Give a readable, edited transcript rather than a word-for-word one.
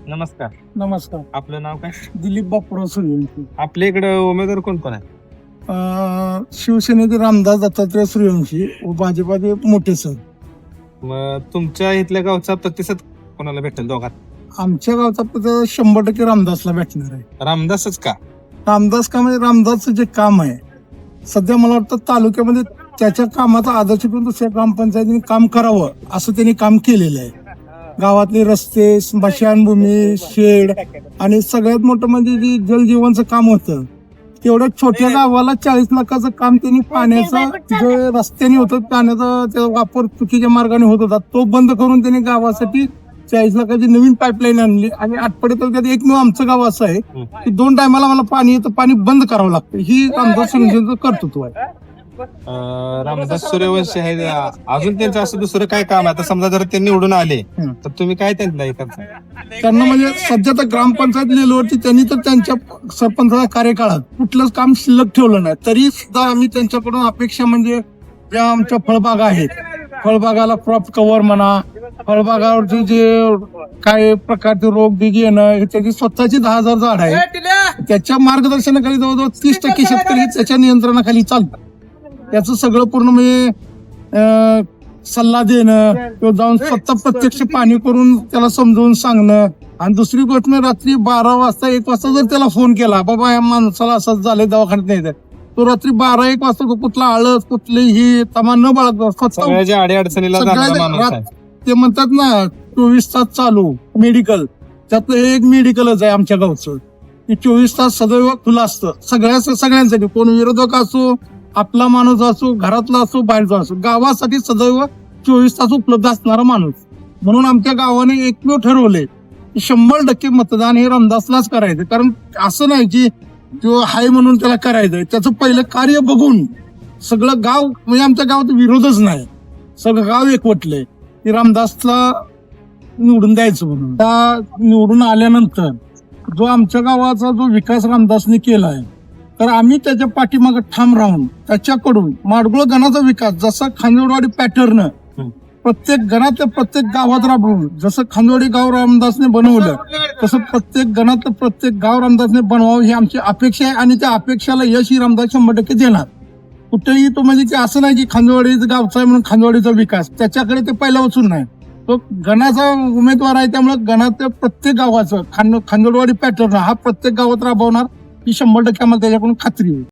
नमस्कार. नमस्कार. आपलं नाव काय? दिलीप बापूराव सूर्यवंशी. आपल्या इकडे उमेदवार कोण कोण आहे? शिवसेनेचे रामदास दत्तात्रय सूर्यवंशी व भाजपाचे मोठे सर. मग तुमच्या इथल्या गावचा प्रतिसाद कोणाला भेटेल दोघात? आमच्या गावचा प्रतिसाद 100% रामदासला भेटणार आहे. रामदासच का? रामदास का म्हणजे रामदासचं जे काम आहे सध्या मला वाटतं तालुक्यामध्ये त्याच्या कामाचा आदर्श करून दुसऱ्या ग्रामपंचायतीने काम करावं असं त्यांनी काम केलेलं आहे. गावातले रस्ते, स्मशानभूमी, शेड आणि सगळ्यात मोठं म्हणजे जे जलजीवनचं काम होतं तेवढ्या छोट्या गावाला 40 लाखाचं काम त्यांनी पाण्याचं जे रस्त्याने होतं पाण्याचा त्याचा वापर चुकीच्या मार्गाने होत होता तो बंद करून त्यांनी गावासाठी 40 लाखाची नवीन पाईपलाईन आणली. आणि आटपाडी तालुक्यात एकमेव आमचं गाव असं आहे की 2 टायमाला मला पाणी येतं, पाणी बंद करावं लागतं. ही रामदास सूर्यवंशीचं कर्तृत्व आहे. रामदास सूर्यवंशी आहे. अजून त्यांचं असं दुसरं काय काम आहे? आता समजा जर ते निवडून आले तर तुम्ही काय त्यांना हे करता? त्यांना म्हणजे सध्या तर ग्रामपंचायत लेवलवरती त्यांनी तर त्यांच्या सरपंचाच्या कार्यकाळात कुठलंच काम शिल्लक ठेवलं नाही. तरी सुद्धा आम्ही त्यांच्याकडून अपेक्षा म्हणजे ज्या आमच्या फळबागा आहेत, फळबागाला क्रॉप कव्हर म्हणा, फळबागावरती जे काय प्रकारचे रोग बीग येणं, त्याची स्वतःची 10,000 झाड आहे. त्याच्या मार्गदर्शनाखाली जवळजवळ 30% शेतकरी त्याच्या नियंत्रणाखाली चालतात. त्याचं सगळं पूर्ण म्हणजे सल्ला देणं किंवा जाऊन स्वतः प्रत्यक्ष पाणी करून त्याला समजावून सांगणं. आणि दुसरी गोष्ट म्हणजे रात्री 12 वाजता 1 वाजता जर त्याला फोन केला, बाबा या माणसाला असंच झालंय दवाखान्यात नाही, तो रात्री 12-1 वाजता तो कुठला आळस कुठलीही तमा न बाळगतो सगळ्या अडीअडचणीला जाणारा माणूस आहे. ते म्हणतात ना 24 तास चालू मेडिकल, त्यातलं हे एक मेडिकलच आहे आमच्या गावचं. ते 24 तास सदैव खुलं असतं सगळ्यांसाठी. कोण विरोधक असो, आपला माणूस असो, घरातला असो, बाहेरचा असो, गावासाठी सदैव 24 तास उपलब्ध असणारा माणूस. म्हणून आमच्या गावाने एकमेव ठरवले की 100% मतदान हे रामदासलाच करायचं. कारण असं नाही की जो हाय म्हणून त्याला करायचंय, त्याचं पहिलं कार्य बघून सगळं गाव म्हणजे आमच्या गावात विरोधच नाही, सगळं गाव एकवटलंय की रामदासला निवडून द्यायचं म्हणून. त्या निवडून आल्यानंतर जो आमच्या गावाचा जो विकास रामदासने केलाय तर आम्ही त्याच्या पाठीमागे ठाम राहून त्याच्याकडून माडगुळ गणाचा विकास जसा खांदेवाडी पॅटर्न प्रत्येक गणात प्रत्येक गावात राबवून जसं खांदेवाडी गाव रामदासने बनवलं तसं प्रत्येक गणात प्रत्येक गाव रामदासने बनवावं ही आमची अपेक्षा आहे. आणि त्या अपेक्षाला यश ही रामदास 100% देणार. कुठेही तो म्हणजे की असं नाही की खांदेवाडीचं गावचा आहे म्हणून खांदेवाडीचा विकास त्याच्याकडे ते पहिल्यापासून नाही. तो गणाचा उमेदवार आहे, त्यामुळे गणात प्रत्येक गावाचं खांदेवाडी पॅटर्न हा प्रत्येक गावात राबवणार ही 100% आम्हाला त्याच्याकडून खात्री आहे.